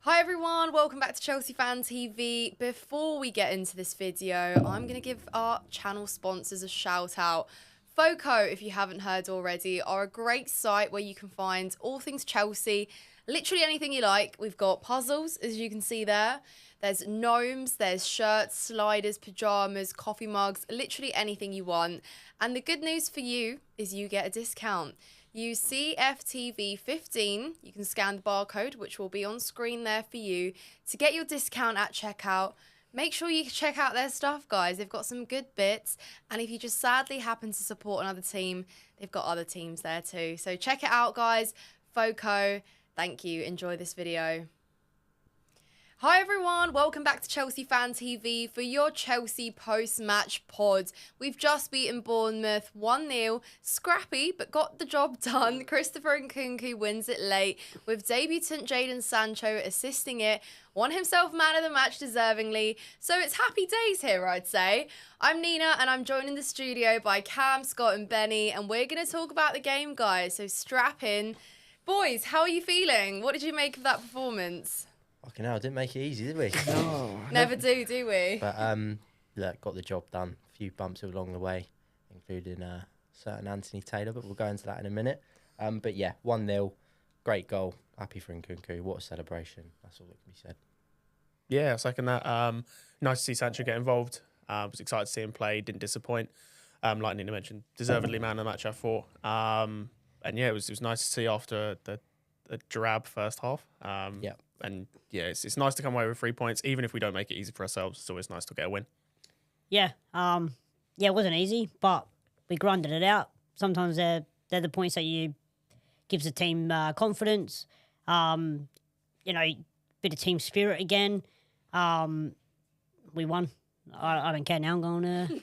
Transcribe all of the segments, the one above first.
Hi everyone, welcome back to Chelsea Fan TV. Before we get into this video, I'm going to give our channel sponsors a shout out. Foco, if you haven't heard already, are a great site where you can find all things Chelsea, literally anything you like. We've got puzzles, as you can see there. There's gnomes, there's shirts, sliders, pyjamas, coffee mugs, literally anything you want. And the good news for you is you get a discount. Use cfctvyt. You can scan the barcode, which will be on screen there for you, to get your discount at checkout. Make sure you check out their stuff, guys. They've got some good bits. And if you just sadly happen to support another team, they've got other teams there too. So check it out, guys. Foco, thank you. Enjoy this video. Hi everyone, welcome back to Chelsea Fan TV for your Chelsea Post Match Pod. We've just beaten Bournemouth 1-0, scrappy but got the job done. Christopher Nkunku wins it late with debutant Jadon Sancho assisting it, won himself man of the match deservingly. So it's happy days here, I'd say. I'm Nina and I'm joined in the studio by Cam, Scott and Benny, and we're going to talk about the game, guys, so strap in. Boys, how are you feeling? What did you make of that performance? Fucking hell, didn't make it easy, did we? No. Never do we? But look, got the job done. A few bumps along the way, including certain Anthony Taylor, but we'll go into that in a minute. But yeah, 1-0, great goal. Happy for Nkunku. What a celebration. That's all that can be said. Yeah, second that. Nice to see Sancho get involved. Was excited to see him play. Didn't disappoint. Like Nina mentioned, deservedly man of the match, I thought. And yeah, it was nice to see after the drab first half. Yeah. And yeah, it's nice to come away with 3 points, even if we don't make it easy for ourselves. It's always nice to get a win. Yeah, it wasn't easy, but we grinded it out. Sometimes they're the points that you gives the team confidence. Bit of team spirit again. We won. I don't care now. I'm going.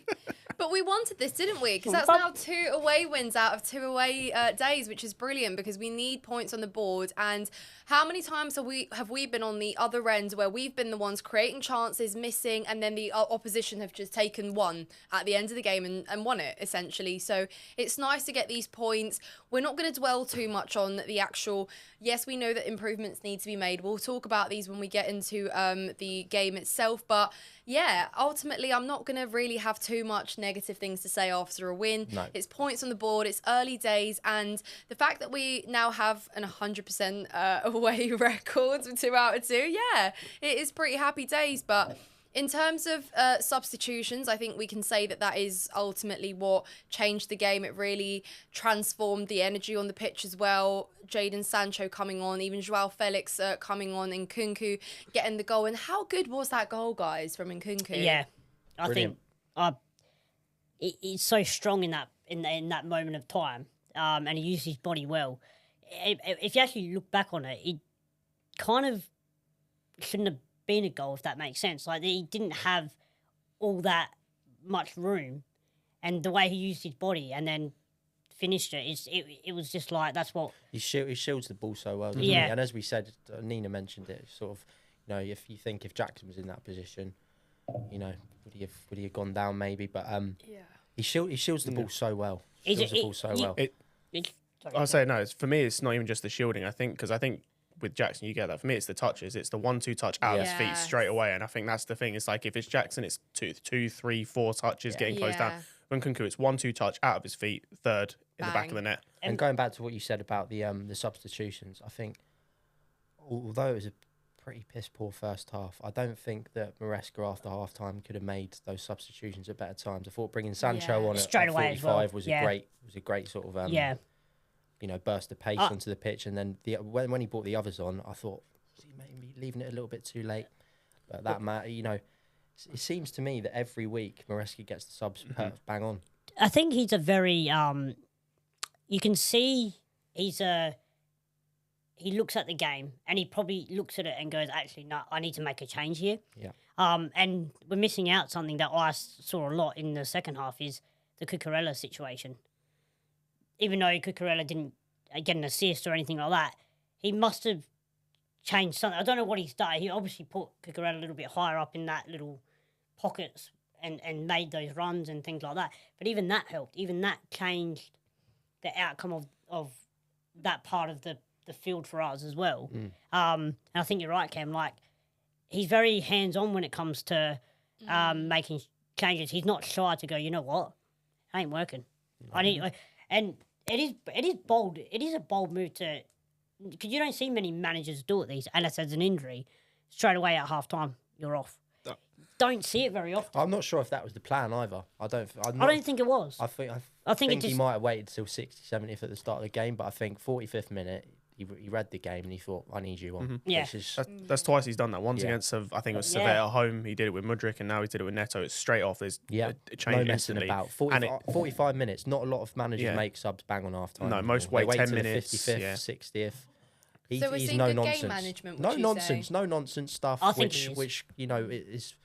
But we wanted this, didn't we? Because that's now 2 away wins out of 2 away days, which is brilliant because we need points on the board. And how many times have we been on the other end where we've been the ones creating chances, missing, and then the opposition have just taken one at the end of the game and won it, essentially. So it's nice to get these points. We're not going to dwell too much on the actual... Yes, we know that improvements need to be made. We'll talk about these when we get into the game itself. But yeah, ultimately, I'm not going to really have too much negative things to say after a win. No. It's points on the board, it's early days, and the fact that we now have an 100% away record with 2 out of 2, yeah, it is pretty happy days. But in terms of substitutions, I think we can say that is ultimately what changed the game. It really transformed the energy on the pitch as well. Jadon Sancho coming on, even Joao Felix coming on, and Nkunku getting the goal. And how good was that goal, guys, from Nkunku? Yeah, I Brilliant. think he's so strong in that moment of time, and he used his body well. If you actually look back on it, it kind of shouldn't have been a goal, if that makes sense. Like, he didn't have all that much room, and the way he used his body and then finished it was just like, that's what... He shields the ball so well, doesn't he? And as we said, Nina mentioned it, sort of, if you think if Jackson was in that position, would he have gone down maybe? But he shields the ball so well. I'll say no. For me, it's not even just the shielding. I think with Jackson, you get that. For me, it's the touches. It's the 1-2 touch out of his feet straight away. And I think that's the thing. It's like if it's Jackson, it's 2, 3, 4 touches getting closed down. When Nkunku, it's 1-2 touch out of his feet, third in the back of the net. And going back to what you said about the substitutions, I think although it was a pretty piss poor first half, I don't think that Maresca after half time could have made those substitutions at better times. I thought bringing Sancho on straight at away 45 was a great sort of burst of pace onto the pitch. And then when he brought the others on, I thought, was he maybe leaving it a little bit too late? But that matter, it seems to me that every week Maresca gets the subs bang on. I think he's a very you can see he looks at the game and he probably looks at it and goes, actually, no, I need to make a change here. Yeah. And we're missing out something that I saw a lot in the second half is the Cucurella situation. Even though Cucurella didn't get an assist or anything like that, he must have changed something. I don't know what he's done. He obviously put Cucurella a little bit higher up in that little pockets and made those runs and things like that. But even that helped. Even that changed the outcome of that part of the the field for us as well. And I think you're right, Cam. Like, he's very hands-on when it comes to making changes. He's not shy to go, you know what? It ain't working. I need, and it is bold. It is a bold move to, because you don't see many managers do it unless there's an injury. Straight away at half-time, you're off. Don't see it very often. I'm not sure if that was the plan either. I don't think it was. I think he might have waited till 60, 70th at the start of the game, but I think 45th minute, he read the game and he thought, I need you on. Yeah. That's twice he's done that. Once against, I think it was Servette at home. He did it with Mudryk, and now he did it with Neto. It's straight off. There's it changed no messing instantly. about. 45 minutes. Not a lot of managers make subs bang on half time. No, most wait 10 minutes. 55th, 60th. So we're seeing good game management. No nonsense stuff. I think which you know is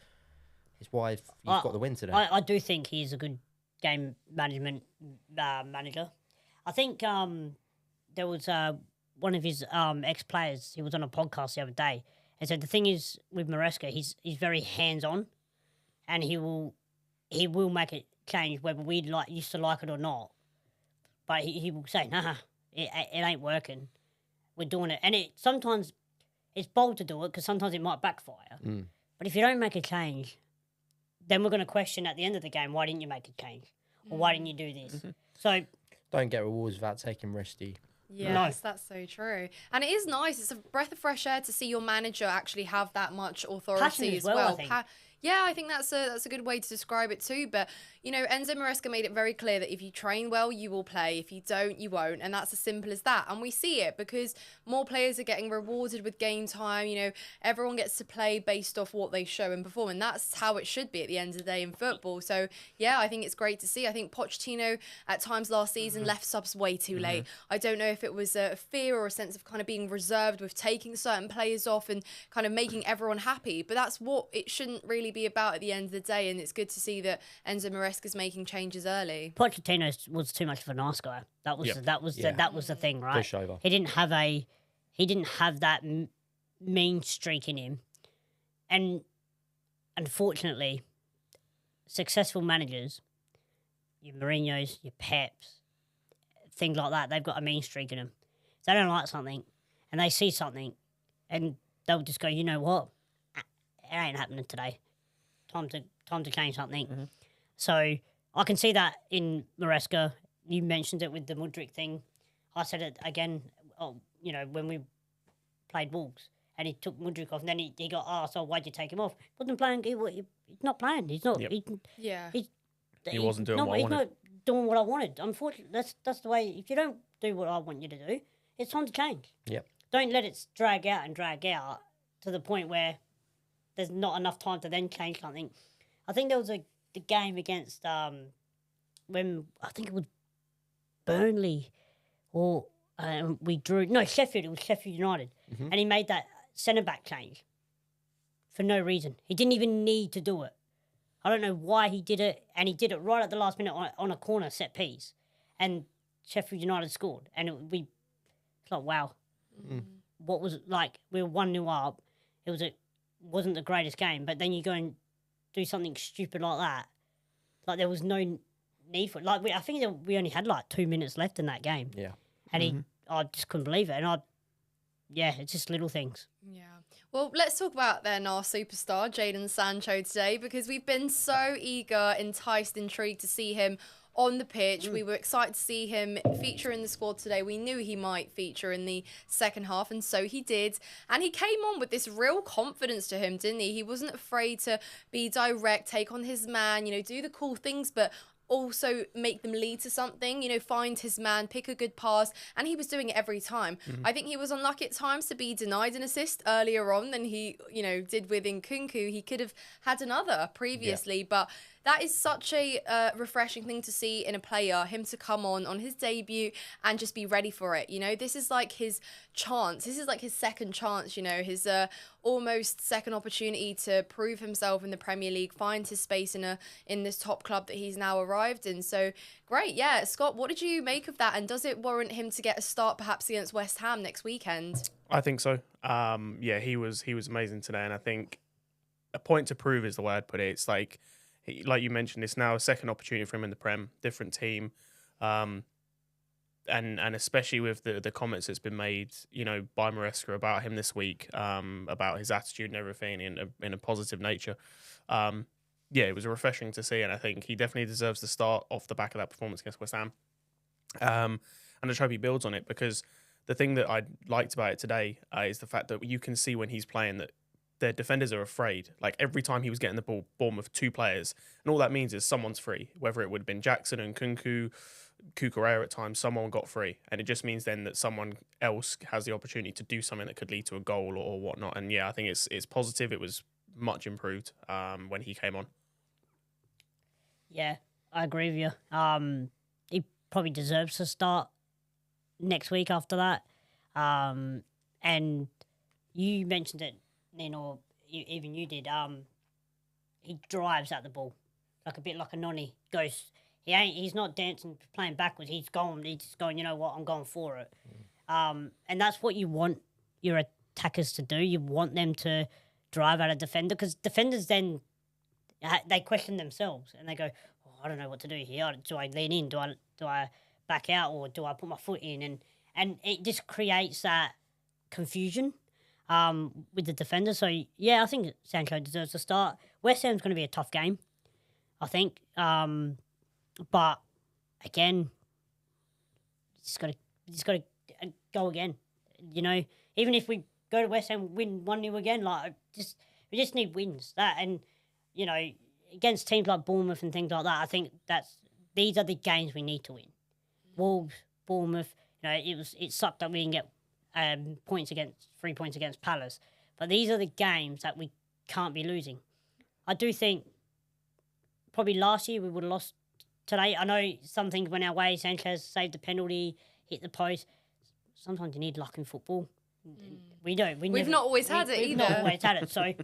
why you've got the win today. I do think he's a good game management manager. I think there was one of his ex-players. He was on a podcast the other day and said the thing is with Maresca, he's very hands-on, and he will make a change whether we used to like it or not. But he will say, nah, it ain't working. We're doing it, and sometimes it's bold to do it because sometimes it might backfire. But if you don't make a change, then we're going to question at the end of the game, why didn't you make a change? Or why didn't you do this? So don't get rewards without taking risky. Yes, that's so true. And it is nice. It's a breath of fresh air to see your manager actually have that much authority as well. I think. I think that's a good way to describe it too. But, you know, Enzo Maresca made it very clear that if you train well, you will play. If you don't, you won't. And that's as simple as that. And we see it because more players are getting rewarded with game time. You know, everyone gets to play based off what they show and perform. And that's how it should be at the end of the day in football. So, yeah, I think it's great to see. I think Pochettino at times last season left subs way too late. I don't know if it was a fear or a sense of kind of being reserved with taking certain players off and kind of making everyone happy. But that's what it shouldn't really be about at the end of the day, and it's good to see that Enzo Maresca's making changes early. Pochettino was too much of a nice guy. That was the thing, right? Pushover. He didn't have that mean streak in him, and unfortunately, successful managers, your Mourinho's, your Peps, things like that, they've got a mean streak in them. If they don't like something, and they see something, and they'll just go, you know what, it ain't happening today. Time to change something. So I can see that in Maresca. You mentioned it with the Mudryk thing. I said it again. You know, when we played Wolves and he took Mudryk off, and then he got asked, "Oh, why'd you take him off?" He wasn't playing. He's not playing. He's not. Yep. He wasn't doing what I wanted. He's not doing what I wanted. Unfortunately, that's the way. If you don't do what I want you to do, it's time to change. Yep. Don't let it drag out to the point where there's not enough time to then change something. I think there was the game against when I think it was Burnley or we drew. No, Sheffield. It was Sheffield United, and he made that centre back change for no reason. He didn't even need to do it. I don't know why he did it, and he did it right at the last minute on a corner set piece, and Sheffield United scored, and it's like wow. What was it like? We were 1-0 up. Wasn't the greatest game, but then you go and do something stupid like that. Like there was no need for it. Like I think we only had like 2 minutes left in that game. Yeah. And I just couldn't believe it. And it's just little things. Yeah. Well, let's talk about then our superstar, Jadon Sancho, today, because we've been so eager, enticed, intrigued to see him on the pitch. We were excited to see him feature in the squad today. We knew he might feature in the second half, and so he did. And he came on with this real confidence to him, didn't he? He wasn't afraid to be direct, take on his man, you know, do the cool things, but also make them lead to something, you know, find his man, pick a good pass, and he was doing it every time. I think he was unlucky at times to be denied an assist earlier on than he, you know, did with Nkunku. He could have had another previously, but that is such a refreshing thing to see in a player, him to come on his debut and just be ready for it. You know, this is like his chance. This is like his second chance, you know, his almost second opportunity to prove himself in the Premier League, find his space in this top club that he's now arrived in. So great. Yeah. Scott, what did you make of that? And does it warrant him to get a start perhaps against West Ham next weekend? I think so. He was amazing today. And I think a point to prove is the way I'd put it. It's like you mentioned, it's now a second opportunity for him in the Prem, different team. And and especially with the comments that's been made, you know, by Maresca about him this week, about his attitude and everything in a positive nature. Yeah, it was refreshing to see, and I think he definitely deserves to start off the back of that performance against West Ham. And I hope he builds on it, because the thing that I liked about it today is the fact that you can see when he's playing that their defenders are afraid. Like, every time he was getting the ball, Bournemouth, 2 players, and all that means is someone's free. Whether it would have been Jackson and Nkunku, Cucurella at times, someone got free. And it just means then that someone else has the opportunity to do something that could lead to a goal or whatnot. And yeah, I think it's positive. It was much improved when he came on. Yeah, I agree with you. He probably deserves to start next week after that. And you mentioned it, Nin, or even you did. He drives at the ball like a bit like a nonny. He's not dancing, playing backwards. He's just going, you know what, I'm going for it. And that's what you want your attackers to do. You want them to drive at a defender, because defenders then they question themselves and they go, oh, I don't know what to do here. Do I lean in? Do I back out, or do I put my foot in? And it just creates that confusion with the defender. So yeah, I think Sancho deserves to start. West Ham's going to be a tough game, I think. But again, just got to go again. You know, even if we go to West Ham, win 1-0 again, we just need wins. And you know, against teams like Bournemouth and things like that, I think these are the games we need to win. Wolves, Bournemouth, you know, it sucked that we didn't get 3 points against Palace, but these are the games that we can't be losing. I do think probably last year we would have lost today. I know some things went our way. Sanchez saved the penalty, hit the post. Sometimes you need luck in football. We don't. We've not always had it either. We've not always had it, so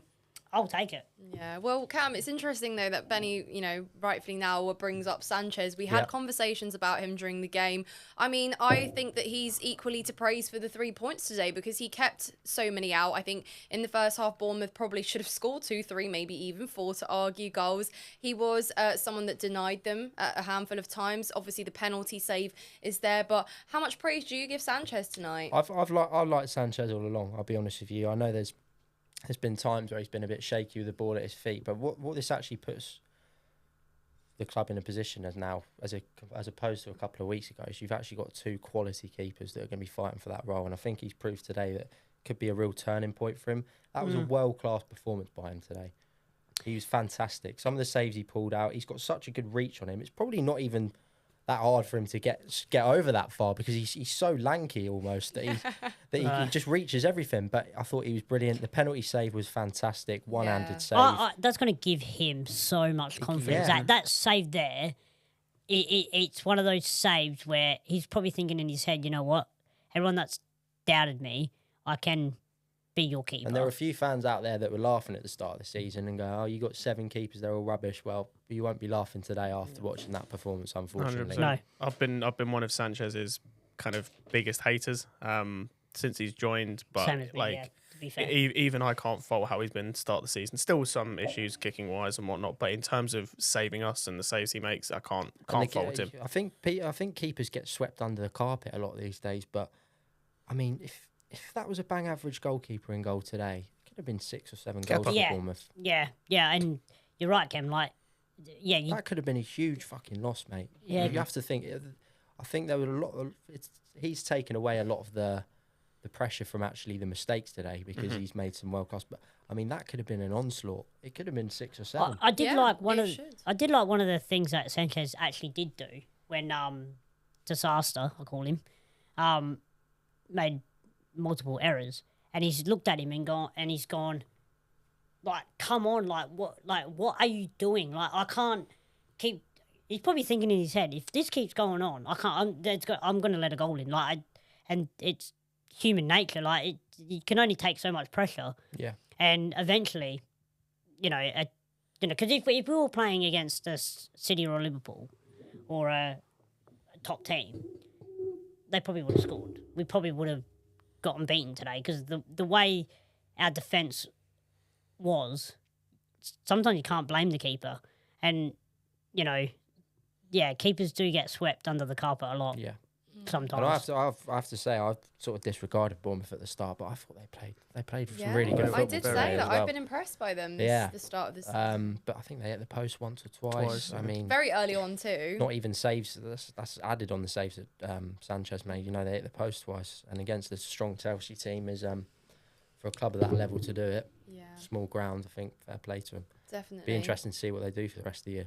I'll take it. Yeah, well, Cam, it's interesting, though, that Benny, you know, rightfully now brings up Sanchez. We had conversations about him during the game. I mean, I think that he's equally to praise for the 3 points today, because he kept so many out. I think in the first half, Bournemouth probably should have scored 2, 3, maybe even 4 to argue goals. He was someone that denied them a handful of times. Obviously, the penalty save is there, but how much praise do you give Sanchez tonight? I've liked Sanchez all along, I'll be honest with you. I know there's been times where he's been a bit shaky with the ball at his feet, but what this actually puts the club in a position as opposed to a couple of weeks ago, is you've actually got 2 quality keepers that are going to be fighting for that role, and I think he's proved today that could be a real turning point for him. That was a world-class performance by him today. He was fantastic. Some of the saves he pulled out, he's got such a good reach on him. It's probably not even that hard for him to get over that far, because he's so lanky almost that he just reaches everything. But I thought he was brilliant. The penalty save was fantastic, one-handed save. That's going to give him so much confidence. Yeah. That save there, it's one of those saves where he's probably thinking in his head, you know what, everyone that's doubted me, I can be your keeper. And there were a few fans out there that were laughing at the start of the season and go, oh, you got 7 keepers, they're all rubbish. Well, you won't be laughing today after watching that performance, unfortunately. 100%. No. I've been one of Sanchez's kind of biggest haters since he's joined, but to be fair. Even I can't fault how he's been start the season. Still some issues kicking wise and whatnot, but in terms of saving us and the saves he makes, I can't fault him. I think keepers get swept under the carpet a lot these days, but I mean, if that was a bang average goalkeeper in goal today, it could have been 6 or 7 goals for Bournemouth. Yeah, and you're right, Kem. That could have been a huge fucking loss, mate. Yeah, you have to think. I think there was a lot of. He's taken away a lot of the pressure from actually the mistakes today, because he's made some world class. But I mean, that could have been an onslaught. It could have been 6 or 7. I did like one of the things that Sanchez actually did do when Disaster, I call him, made multiple errors, and he's looked at him and he's gone, like, come on, what are you doing? Like, I can't keep. He's probably thinking in his head, if this keeps going on, I can't. I'm going to let a goal in. And it's human nature. Like, you can only take so much pressure. Yeah. And eventually, because if we were playing against a City or a Liverpool or a top team, they probably would have scored. We probably would have gotten beaten today, because the way our defence was, sometimes you can't blame the keeper. And, keepers do get swept under the carpet a lot. Yeah. sometimes. And I have to say, I've sort of disregarded Bournemouth at the start, but I thought they played some really good football. I did say that. I've been impressed by them the start of the season. But I think they hit the post once or twice. I mean, very early on too. Not even saves. That's added on the saves that Sanchez made. You know, they hit the post twice, and against a strong Chelsea team is for a club of that level to do it. Yeah. Small ground. I think fair play to them. Definitely. Be interesting to see what they do for the rest of the year.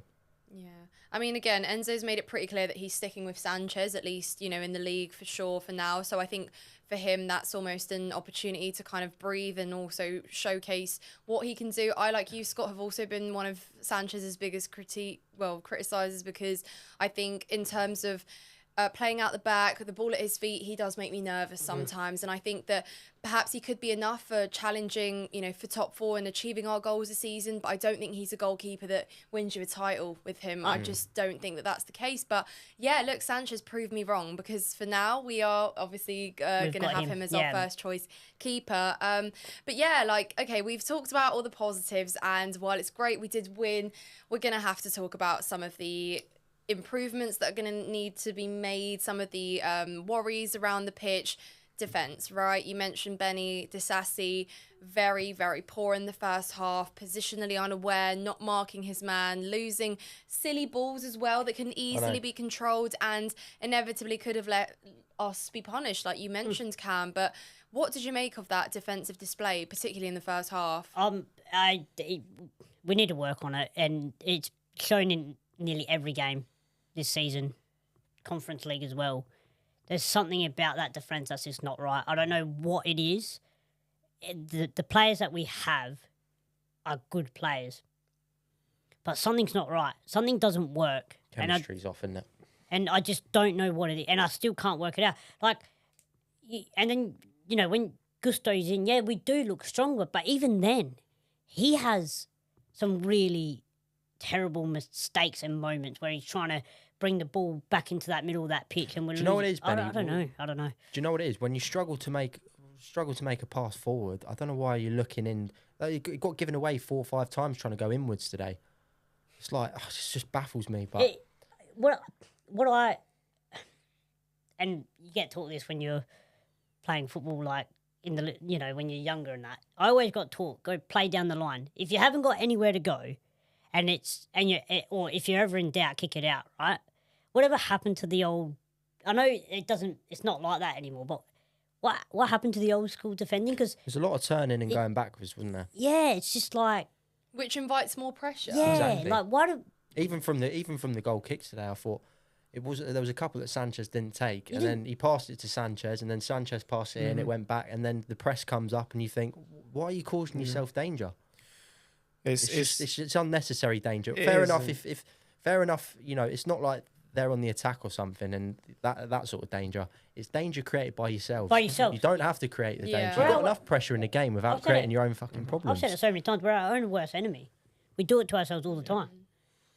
Yeah. I mean, again, Enzo's made it pretty clear that he's sticking with Sanchez, at least, you know, in the league for sure for now. So I think for him, that's almost an opportunity to kind of breathe and also showcase what he can do. I, like you, Scott, have also been one of Sanchez's biggest criticisers, because I think in terms of playing out the back, the ball at his feet, he does make me nervous sometimes. And I think that perhaps he could be enough for challenging, you know, for top four and achieving our goals this season. But I don't think he's a goalkeeper that wins you a title with him. I just don't think that that's the case. But yeah, look, Sanchez proved me wrong, because for now we are obviously going to have him as our first choice keeper. But yeah, like, okay, we've talked about all the positives, and while it's great we did win, we're going to have to talk about some of the improvements that are going to need to be made, some of the worries around the pitch. Defence, right? You mentioned Benny Disasi, very, very poor in the first half, positionally unaware, not marking his man, losing silly balls as well that can easily be controlled and inevitably could have let us be punished, like you mentioned, Cam. But what did you make of that defensive display, particularly in the first half? We need to work on it, and it's shown in nearly every game this season, Conference League as well. There's something about that defence that's just not right. I don't know what it is. The players that we have are good players, but something's not right. Something doesn't work. Chemistry's off, isn't it? And I just don't know what it is, and I still can't work it out. Like, and then, you know, when Gusto's in, yeah, we do look stronger, but even then, he has some really terrible mistakes and moments where he's trying to bring the ball back into that middle of that pitch, and we're Do you know what it is, Benny? I don't know. Do you know what it is? When you struggle to make a pass forward, I don't know why you're looking in. You got given away 4 or 5 times trying to go inwards today. It's like, it just baffles me. But and you get taught this when you're playing football, like in the, you know, when you're younger and that. I always got taught, go play down the line. If you haven't got anywhere to go, or if you're ever in doubt, kick it out, right? Whatever happened to the old? I know it's not like that anymore. But what happened to the old school defending? Because there's a lot of turning and going backwards, wasn't there? Yeah, it's just like, which invites more pressure. Yeah, exactly. like why do even from the goal kicks today, I thought there was a couple that Sanchez didn't take, and then he passed it to Sanchez, and then Sanchez passed it and it went back, and then the press comes up, and you think, why are you causing yourself danger? It's unnecessary danger. Fair enough, you know, it's not like they're on the attack or something, and that sort of danger. It's danger created by yourself. You don't have to create the danger. You've got enough pressure in the game without creating your own fucking problems. I've said it so many times. We're our own worst enemy. We do it to ourselves all the time.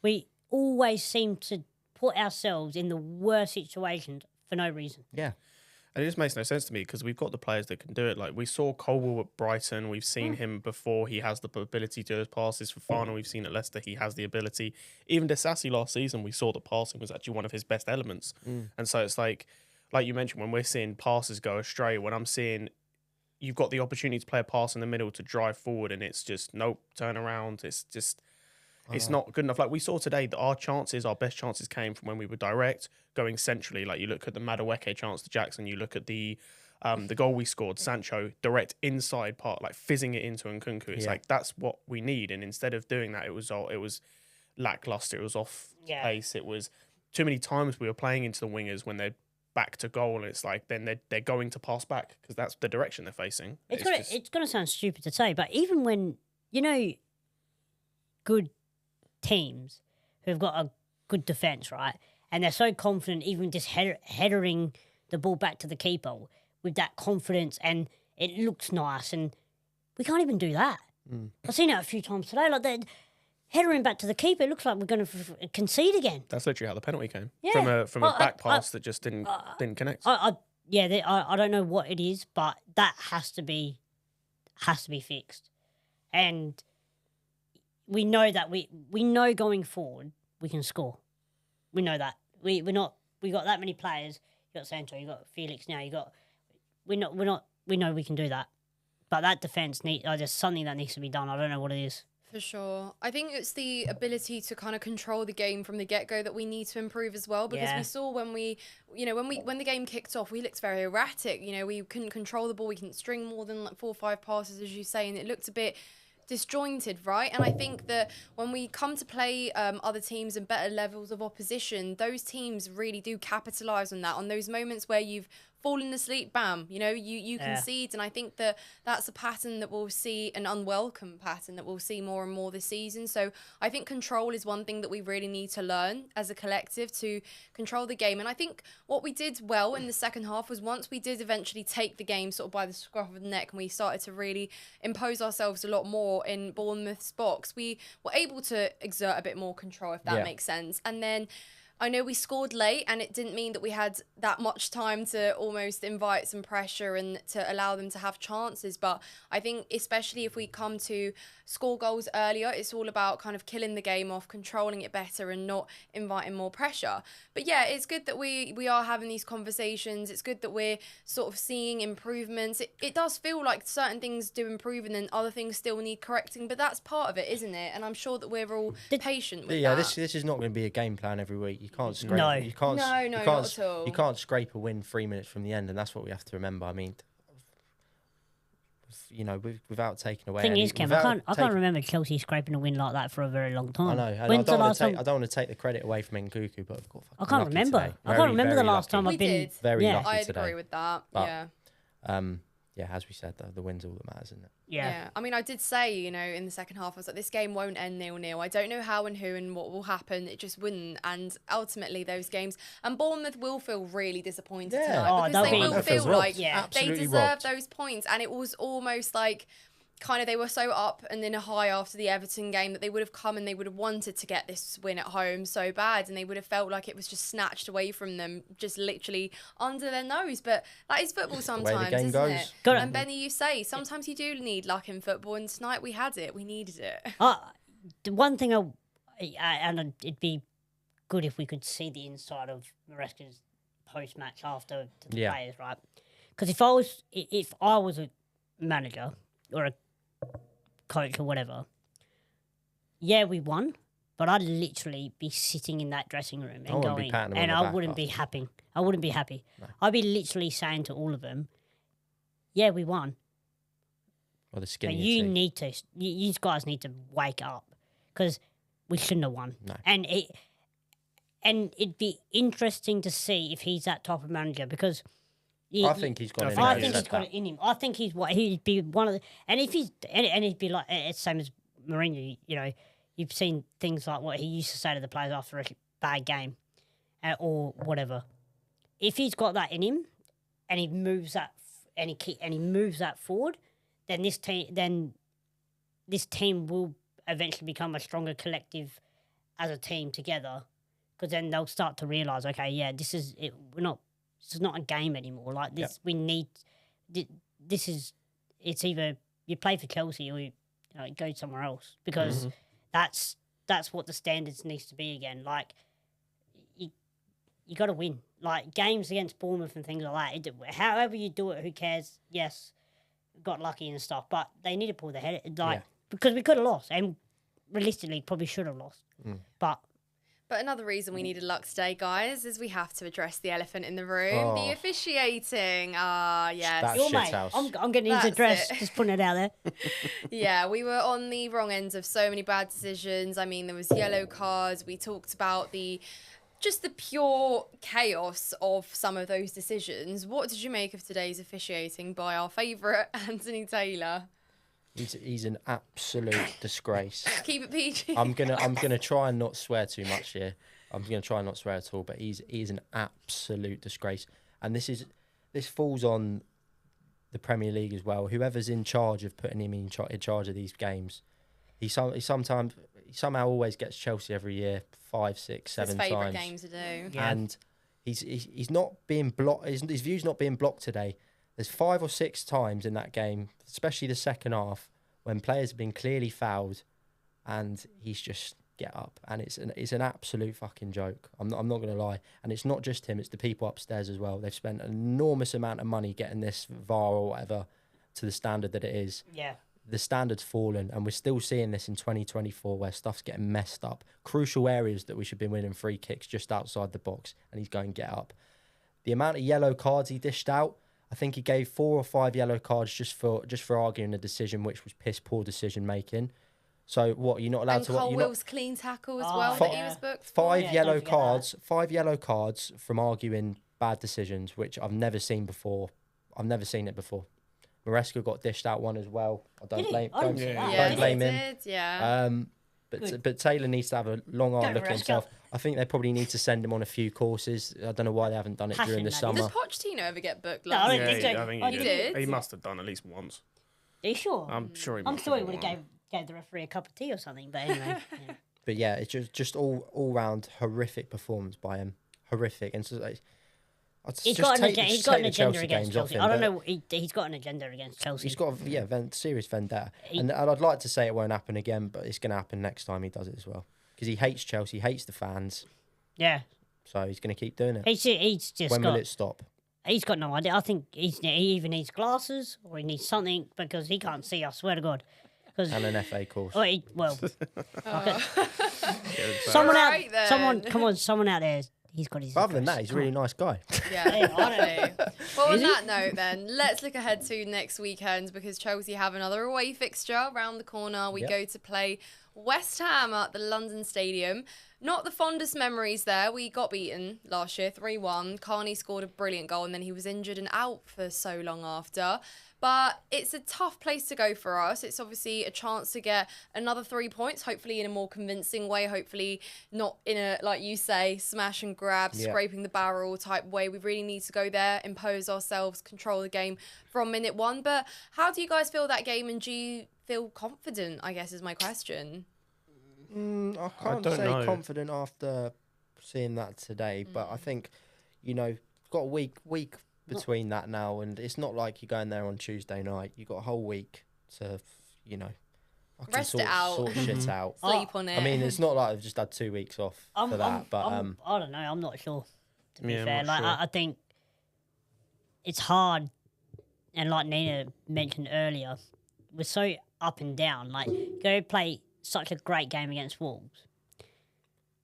We always seem to put ourselves in the worst situations for no reason. Yeah. And it just makes no sense to me, because we've got the players that can do it. Like, we saw Colwell at Brighton. We've seen him before. He has the ability to do his passes for fun. And we've seen at Leicester he has the ability. Even Disasi last season, we saw that passing was actually one of his best elements. And so it's like you mentioned, when we're seeing passes go astray, when I'm seeing you've got the opportunity to play a pass in the middle to drive forward, and it's just, nope, turn around. It's just... It's not good enough. Like we saw today, that our best chances came from when we were direct, going centrally. Like you look at the Madueke chance to Jackson, you look at the goal we scored, Sancho, direct inside part, like fizzing it into Nkunku. It's like, that's what we need. And instead of doing that, it was lackluster. It was off pace. It was too many times we were playing into the wingers when they're back to goal, and it's like then they're going to pass back because that's the direction they're facing. It's gonna sound stupid to say, but even when, you know, good teams who've got a good defence, right? And they're so confident, even just headering the ball back to the keeper with that confidence, and it looks nice, and we can't even do that. I've seen it a few times today. Like, they're headering back to the keeper, it looks like we're going to concede again. That's literally how the penalty came. Yeah. From a back pass that just didn't connect. I don't know what it is, but that has to be fixed. And we know that we know going forward we can score. We know that. We got that many players. You got Sancho. You got Felix now. We know we can do that, but that defense there's something that needs to be done. I don't know what it is. For sure. I think it's the ability to kind of control the game from the get-go that we need to improve as well, because we saw when the game kicked off, we looked very erratic. We couldn't control the ball. We couldn't string more than 4 or 5 passes, as you say, and it looked a bit disjointed, right? And I think that when we come to play other teams and better levels of opposition, those teams really do capitalise on that, on those moments where you've fallen asleep, bam, you concede. And I think that that's a pattern that we'll see, an unwelcome pattern that we'll see more and more this season. So I think control is one thing that we really need to learn as a collective, to control the game. And I think what we did well in the second half was, once we did eventually take the game sort of by the scruff of the neck and we started to really impose ourselves a lot more in Bournemouth's box, we were able to exert a bit more control, if that makes sense. And then I know we scored late, and it didn't mean that we had that much time to almost invite some pressure and to allow them to have chances. But I think especially if we come to score goals earlier, it's all about kind of killing the game off, controlling it better and not inviting more pressure. But yeah, it's good that we are having these conversations. It's good that we're sort of seeing improvements. It does feel like certain things do improve and then other things still need correcting, but that's part of it, isn't it? And I'm sure that we're all patient with that. This is not going to be a game plan every week. You can't scrape. No. You can't. No, you not can't, at all. You can't scrape a win 3 minutes from the end, and that's what we have to remember. I mean, without taking away. Thing is, Cam, I can't remember Chelsea scraping a win like that for a very long time. I know. And I don't want to take the credit away from Nkunku, but I can't remember. I can't remember the last time I've been very lucky I today. agree with that. But, as we said, the win's all that matters, isn't it? Yeah. I mean, I did say, in the second half, I was like, this game won't end 0-0. I don't know how and who and what will happen. It just wouldn't. And ultimately, those games, and Bournemouth will feel really disappointed tonight, because they will feel like they deserve those points. And it was almost like, kind of, they were so up and in a high after the Everton game that they would have come and they would have wanted to get this win at home so bad, and they would have felt like it was just snatched away from them, just literally under their nose. But that is football sometimes, isn't it? And Benny, you say sometimes you do need luck in football, and tonight we had it. We needed it. The one thing and it'd be good if we could see the inside of Maresca's post-match after to the players, right? Because if I was a manager or a coach or whatever, we won, but I'd literally be sitting in that dressing room and going, and I wouldn't be happy. No. I'd be literally saying to all of them, we won. Well, the skin. But you guys need to wake up, because we shouldn't have won. No. And it'd be interesting to see if he's that type of manager, because I think he's got it in him. I think he's got it in him. I think he'd be one of the, and if he's, and he'd be like, it's the same as Mourinho, you've seen things like what he used to say to the players after a bad game, or whatever. If he's got that in him, and he moves that, and he moves that forward, then this team will eventually become a stronger collective as a team together, because then they'll start to realise, this is it. This is not a game anymore. Like this, we need. This is. It's either you play for Chelsea or you go somewhere else, because that's what the standards needs to be again. Like you got to win. Like games against Bournemouth and things like that. However you do it, who cares? Yes, got lucky and stuff, but they need to pull their head because we could have lost, and realistically probably should have lost, But another reason we needed luck today, guys, is we have to address the elephant in the room, the officiating. Yes. Your mate. I'm getting his address, just putting it out there. Yeah, we were on the wrong end of so many bad decisions. I mean, there was yellow cards. We talked about just the pure chaos of some of those decisions. What did you make of today's officiating by our favourite Anthony Taylor? He's an absolute disgrace. Keep it PG. I'm gonna try and not swear too much here. I'm gonna try and not swear at all. But he's an absolute disgrace, and this falls on the Premier League as well. Whoever's in charge of putting him in charge of these games, he somehow always gets Chelsea every year 5, 6, 7 times. His favourite game to do. Yeah. And he's not being blocked. His view's not being blocked today. There's 5 or 6 times in that game, especially the second half, when players have been clearly fouled, and he's just get up. And it's an absolute fucking joke. I'm not going to lie. And it's not just him, it's the people upstairs as well. They've spent an enormous amount of money getting this VAR or whatever to the standard that it is. Yeah. The standard's fallen, and we're still seeing this in 2024 where stuff's getting messed up. Crucial areas that we should be winning free kicks just outside the box, and he's going get up. The amount of yellow cards he dished out, I think he gave 4 or 5 yellow cards just for arguing a decision which was piss poor decision making. So what, you're not allowed and to... Cole Will's clean tackle as well that he was booked for. 5 yellow cards, 5 yellow cards from arguing bad decisions, which I've never seen before. I've never seen it before. Maresca got dished out one as well. I don't blame him. Yeah. But Taylor needs to have a long hard look at himself. I think they probably need to send him on a few courses. I don't know why they haven't done it during the summer. Does Pochettino ever get booked? No, I don't think so. I think he did. He must have done at least once. Are you sure? I'm sure he. I'm sure he would have gave the referee a cup of tea or something. But anyway. Yeah. But yeah, it's just all round horrific performance by him. Horrific, and so he's got an agenda against Chelsea. I don't know. He's got an agenda against Chelsea. He's got serious vendetta, and I'd like to say it won't happen again, but it's going to happen next time he does it as well, because he hates Chelsea, hates the fans. Yeah. So he's going to keep doing it. He's just. When will it stop? He's got no idea. I think he either needs glasses or he needs something because he can't see. I swear to God. And an FA course. Someone out there. He's got his. Other than that, he's a really nice guy. Yeah, honestly. Well, on that note, then let's look ahead to next weekend, because Chelsea have another away fixture around the corner. We go to play West Ham at the London Stadium. Not the fondest memories there. We got beaten last year, 3-1. Carney scored a brilliant goal, and then he was injured and out for so long after. But it's a tough place to go for us. It's obviously a chance to get another 3 points, hopefully in a more convincing way, hopefully not in a, like you say, smash and grab, scraping the barrel type way. We really need to go there, impose ourselves, control the game from minute 1. But how do you guys feel that game, and do you feel confident, I guess is my question? I can't say confident after seeing that today, but I think, we've got a week between that now, and it's not like you're going there on Tuesday night. You've got a whole week to, rest it out, sort shit out, sleep on it. I mean, it's not like I've just had 2 weeks off for that, but I don't know. I'm not sure. To be fair, I think it's hard, and like Nina mentioned earlier, we're so up and down. Like, go play such a great game against Wolves,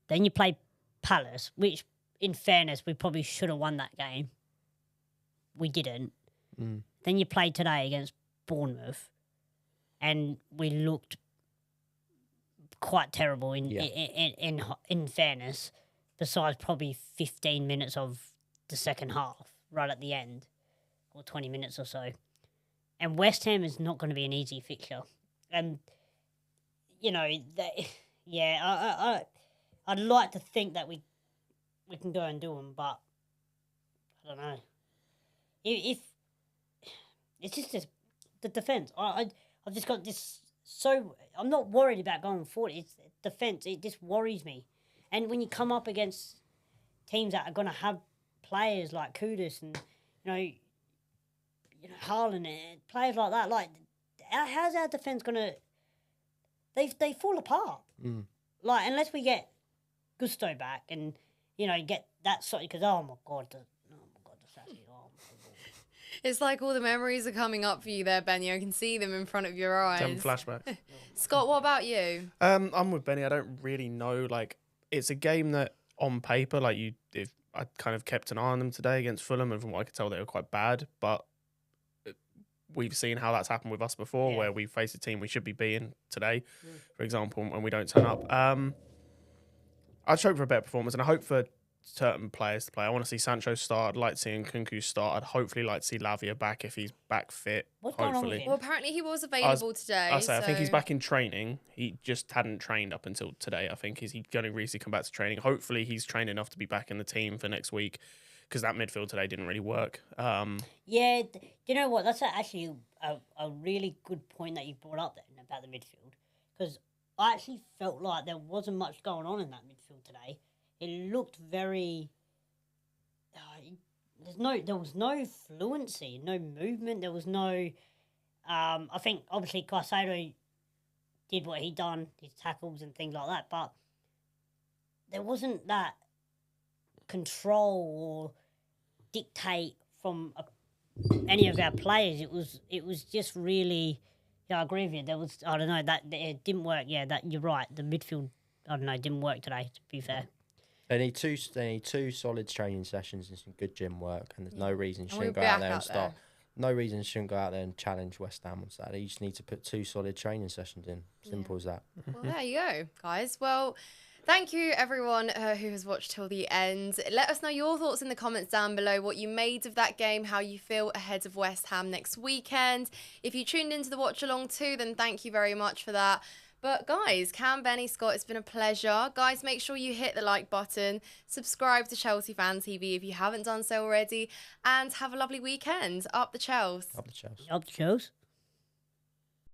then you play Palace, which, in fairness, we probably should have won that game. We didn't. Then you played today against Bournemouth, and we looked quite terrible in fairness, besides probably 15 minutes of the second half, right at the end, or 20 minutes or so. And West Ham is not going to be an easy fixture. And, I'd like to think that we can go and do them, but I don't know. If it's just the defence, I've just got this. So I'm not worried about going forward. It's defence. It just worries me. And when you come up against teams that are going to have players like Kudus and Haaland and players like that, like how's our defence going to? They fall apart. Like, unless we get Gusto back and get that sort, because oh my god, the Sassy. It's like all the memories are coming up for you there, Benny. I can see them in front of your eyes. Some flashbacks. Scott, what about you? I'm with Benny. I don't really know. Like, it's a game that on paper, I kind of kept an eye on them today against Fulham, and from what I could tell, they were quite bad. But we've seen how that's happened with us before, where we face a team we should be beating today, for example, and we don't turn up. I'd hope for a better performance, and I hope for certain players to play. I want to see Sancho start. I'd like to see Nkunku start. I'd hopefully like to see Lavia back if he's back fit. Hopefully. Well, apparently he was available today. I think he's back in training. He just hadn't trained up until today. I think he's going to recently come back to training. Hopefully he's trained enough to be back in the team for next week, because that midfield today didn't really work. Yeah, you know what? That's actually a really good point that you brought up then about the midfield, because I actually felt like there wasn't much going on in that midfield today. It looked very. There was no fluency, no movement. There was no. I think obviously Caicedo did what he done, his tackles and things like that. But there wasn't that control or dictate from any of our players. It was just really. Yeah, I agree with you. There was, I don't know, that it didn't work. Yeah, that you're right. The midfield, I don't know, didn't work today. To be fair. They need two solid training sessions and some good gym work, and there's no reason you shouldn't go out there and start. No reason you shouldn't go out there and challenge West Ham on Saturday. You just need to put 2 solid training sessions in. Simple as that. Well, there you go, guys. Well, thank you, everyone who has watched till the end. Let us know your thoughts in the comments down below, what you made of that game, how you feel ahead of West Ham next weekend. If you tuned into the watch along too, then thank you very much for that. But guys, Cam, Benny, Scott, it's been a pleasure. Guys, make sure you hit the like button, subscribe to Chelsea Fan TV if you haven't done so already, and have a lovely weekend. Up the Chels. Up the Chels. Up the Chels.